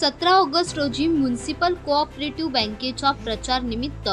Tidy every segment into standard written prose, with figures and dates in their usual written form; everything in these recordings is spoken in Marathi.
17 ऑगस्ट रोजी म्युनिसिपल कोऑपरेटिव्ह बँकेच्या प्रचार निमित्त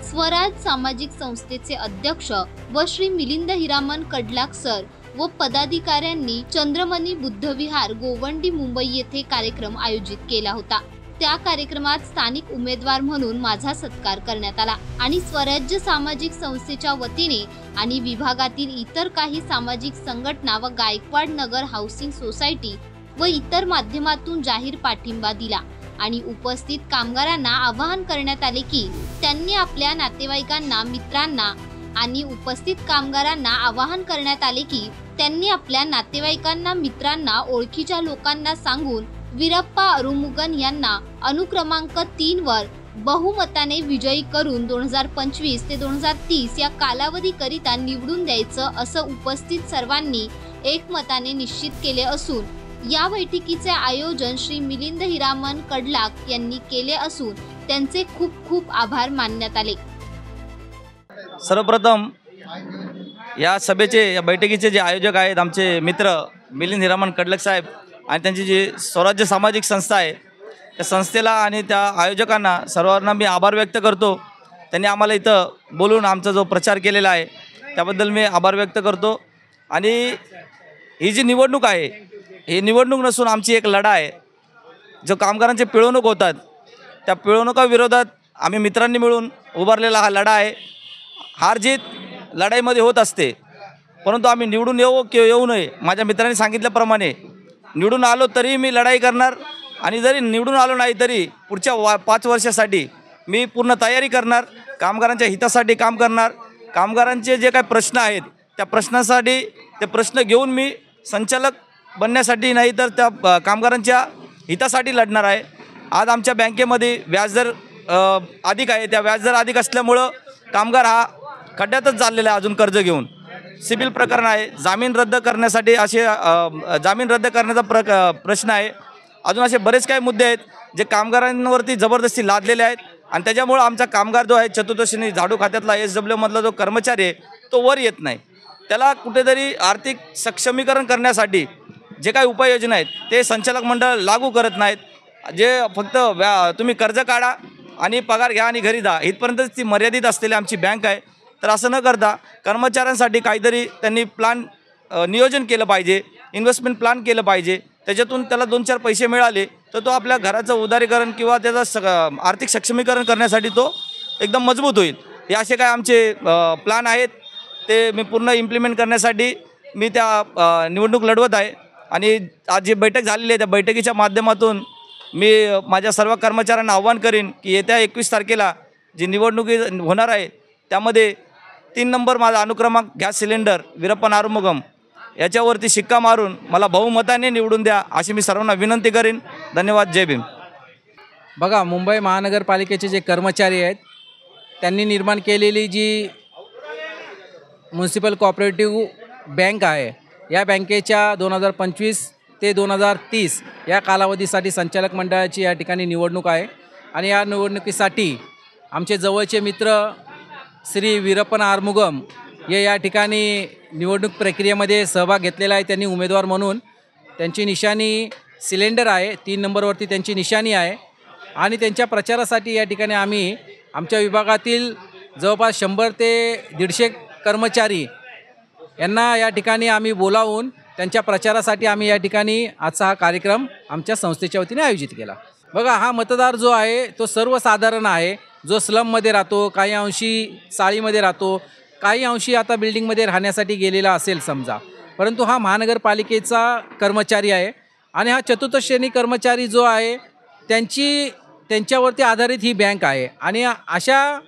स्वराज सामाजिक संस्थेचे अध्यक्ष व श्री मिलिंद हिरामन कडलाक सर व पदाधिकाऱ्यांनी चंद्रमणी बुद्धविहार गोवंडी मुंबई येथे कार्यक्रम आयोजित केला होता। त्या कार्यक्रमात स्थानिक उमेदवार म्हणून माझा सत्कार करण्यात आला आणि स्वराज्य सामाजिक संस्थेच्या वतीने आणि विभागातील इतर काही सामाजिक संघटना व गायकवाड नगर हाऊसिंग सोसायटी व इतर माध्यमातून जाहीर पाठिंबा दिला आणि उपस्थित कामगारांना आवाहन करण्यात आले की त्यांनी आपल्या नातेवाईकांना, मित्रांना आणि उपस्थित कामगारांना आवाहन करण्यात आले की त्यांनी आपल्या नातेवाईकांना, मित्रांना, ओळखीच्या लोकांना सांगून वीरप्पा अरुमुगन यांना अनुक्रमांक 3 वर बहुमताने विजयी करून 2025 ते 2030 या कालावधीकरिता निवडून द्यायचं असं उपस्थित सर्वांनी एकमताने निश्चित केले असून या बैठकीचे आयोजन श्री मिलिंद हिरामन कडलाक यांनी केले असून त्यांचे खूप खूप आभार मानण्यात आले। सर्वप्रथम या सभेचे, या बैठकीचे जे आयोजक आहेत आमचे मित्र मिलिंद हिरामन कडलाक साहेब आणि त्यांची जी स्वराज्य सामाजिक संस्था आहे, त्या संस्थेला आणि त्या आयोजकांना सर्वांना मी आभार व्यक्त करतो। त्यांनी आम्हाला इथं बोलून आमचा जो प्रचार केलेला आहे त्याबद्दल मी आभार व्यक्त करतो। आणि ही जी निवडणूक आहे, ही निवडणूक नसून आमची एक लढा आहे। जो कामगारांचे पिळवणूक होतात त्या पिळवणुकाविरोधात आम्ही मित्रांनी मिळून उभारलेला हा लढा आहे। हार जीत लढाईमध्ये होत असते, परंतु आम्ही निवडून येऊ किंवा येऊ नये, माझ्या मित्रांनी सांगितल्याप्रमाणे निवडून आलो तरी मी लढाई करणार आणि जरी निवडून आलो नाही तरी पुढच्या 5 वर्षासाठी मी पूर्ण तयारी करणार, कामगारांच्या हितासाठी काम करणार। कामगारांचे जे काही प्रश्न आहेत त्या प्रश्नासाठी ते प्रश्न घेऊन मी संचालक बनण्यासाठी नाही तर त्या कामगारांच्या हितासाठी लढणार आहे। आज आमच्या बँकेमध्ये व्याजदर अधिक आहे, त्या व्याजदर अधिक असल्यामुळं कामगार हा खड्ड्यातच चाललेला आहे। अजून कर्ज घेऊन सिबिल प्रकरण आहे, जामीन रद्द करण्यासाठी असे जामीन रद्द करण्याचा प्रश्न आहे। अजून असे बरेच काही मुद्दे आहेत जे कामगारांवरती जबरदस्ती लादलेले आहेत आणि त्याच्यामुळं आमचा कामगार जो आहे चतुर्दशीने झाडू खात्यातला SW मधला जो कर्मचारी आहे तो वर येत नाही। त्याला कुठेतरी आर्थिक सक्षमीकरण करण्यासाठी जे काही उपाययोजना आहेत ते संचालक मंडळ लागू करत नाहीत। जे फक्त तुम्ही कर्ज काढा आणि पगार घ्या आणि घरी जा इथपर्यंतच ती मर्यादित असलेली आमची बँक आहे। तर असं न करता कर्मचाऱ्यांसाठी काहीतरी त्यांनी प्लान नियोजन केलं पाहिजे, इन्व्हेस्टमेंट प्लान केलं पाहिजे। त्याच्यातून त्याला 2-4 पैसे मिळाले तर तो आपल्या घराचं उदारीकरण किंवा त्याचं आर्थिक सक्षमीकरण करण्यासाठी तो एकदम मजबूत होईल। हे असे काय आमचे प्लान आहेत ते मी पूर्ण इम्प्लिमेंट करण्यासाठी मी त्या निवडणूक लढवत आहे। आणि आज जी बैठक झालेली आहे त्या बैठकीच्या माध्यमातून मी माझ्या सर्व कर्मचाऱ्यांना आवाहन करीन की येत्या 21 तारखेला जी निवडणूक होणार आहे त्यामध्ये 3 नंबर माझा अनुक्रमांक गॅस सिलेंडर वीरप्पा आरुमुगम याच्यावरती शिक्का मारून मला बहुमताने निवडून द्या अशी मी सर्वांना विनंती करीन। धन्यवाद। जय भीम। बघा, मुंबई महानगरपालिकेचे जे कर्मचारी आहेत त्यांनी निर्माण केलेली जी म्युनिसिपल कोऑपरेटिव्ह बँक आहे, या बँकेच्या 2025 ते 2030 या कालावधीसाठी संचालक मंडळाची या ठिकाणी निवडणूक आहे आणि या निवडणुकीसाठी आमचे जवळचे मित्र श्री वीरप्पा आरुमुगम हे या ठिकाणी निवडणूक प्रक्रियेमध्ये सहभाग घेतलेला आहे। त्यांनी उमेदवार म्हणून त्यांची निशाणी सिलेंडर आहे, 3 नंबरवरती त्यांची निशाणी आहे आणि त्यांच्या प्रचारासाठी या ठिकाणी आम्ही आमच्या विभागातील जवळपास 100 ते 150 कर्मचारी यांना या ठिकाणी आम्ही बोलावून त्यांच्या प्रचारासाठी आम्ही या ठिकाणी आजचा हा कार्यक्रम आमच्या संस्थेच्या वतीने आयोजित केला। बघा, हा मतदार जो आहे तो सर्वसाधारण आहे, जो स्लममध्ये राहतो, काही अंशी चाळीमध्ये राहतो, काही अंशी आता बिल्डिंगमध्ये राहण्यासाठी गेलेला असेल समजा, परंतु हा महानगरपालिकेचा कर्मचारी आहे आणि हा चतुर्थ श्रेणी कर्मचारी जो आहे त्यांच्यावरती आधारित ही बँक आहे आणि अशा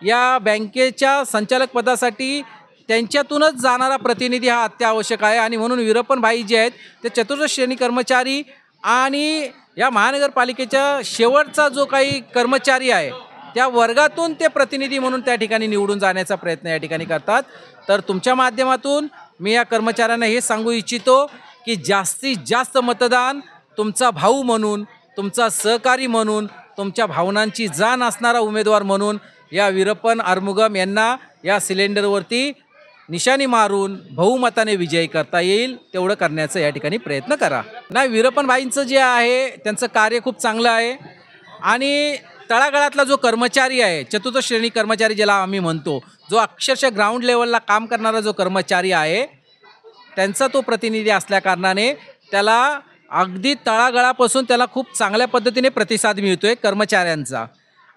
या बँकेच्या संचालक पदासाठी त्यांच्यातूनच जाणारा प्रतिनिधी हा अत्यावश्यक आहे आणि म्हणून वीरप्पन भाई जे आहेत ते चतुर्थ श्रेणी कर्मचारी आणि या महानगरपालिकेचा शेवटचा जो काही कर्मचारी आहे त्या वर्गातून ते प्रतिनिधी म्हणून त्या ठिकाणी निवडून जाण्याचा प्रयत्न या ठिकाणी करतात। तर तुमच्या माध्यमातून मी या कर्मचाऱ्यांना हे सांगू इच्छितो की जास्तीत जास्त मतदान तुमचा भाऊ म्हणून, तुमचा सहकारी म्हणून, तुमच्या भावनांची जाण असणारा उमेदवार म्हणून या वीरप्पा आरुमुगम यांना या सिलेंडरवरती निशाणी मारून बहुमताने विजयी करता येईल तेवढं करण्याचा या ठिकाणी प्रयत्न करा. नाही, वीरप्पनभाईंचं जे आहे त्यांचं कार्य खूप चांगलं आहे आणि तळागाळातला जो कर्मचारी आहे, चतुर्थ श्रेणी कर्मचारी ज्याला आम्ही म्हणतो, जो अक्षरशः ग्राउंड लेवलला काम करणारा जो कर्मचारी आहे त्यांचा तो प्रतिनिधी असल्याकारणाने त्याला अगदी तळागाळापासून त्याला खूप चांगल्या पद्धतीने प्रतिसाद मिळतो आहे कर्मचाऱ्यांचा.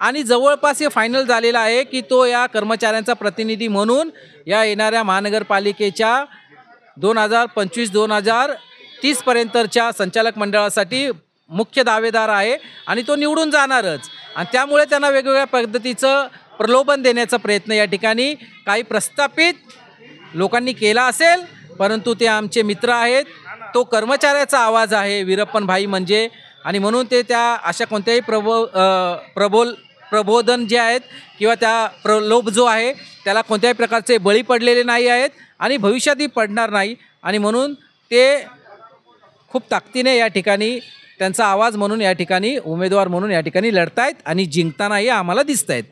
आणि जवळपास हे फायनल झालेलं आहे की तो या कर्मचाऱ्यांचा प्रतिनिधी म्हणून या येणाऱ्या महानगरपालिकेच्या 2025-2030पर्यंतच्या संचालक मंडळासाठी मुख्य दावेदार आहे आणि तो निवडून जाणारच. आणि त्यामुळे त्यांना वेगवेगळ्या पद्धतीचं प्रलोभन देण्याचा प्रयत्न या ठिकाणी काही प्रस्थापित लोकांनी केला असेल, परंतु ते आमचे मित्र आहेत. तो कर्मचाऱ्याचा आवाज आहे वीरप्पनभाई म्हणजे, आणि म्हणून ते त्या अशा कोणत्याही प्रबोधन जे आहेत किंवा त्या प्रलोभ जो आहे त्याला कोणत्याही प्रकारचे बळी पडलेले नाही आहेत आणि भविष्यातही पडणार नाही. आणि म्हणून ते खूप ताकदीने या ठिकाणी त्यांचा आवाज म्हणून या ठिकाणी उमेदवार म्हणून या ठिकाणी लढतायत आणि जिंकतानाही आम्हाला दिसत आहेत.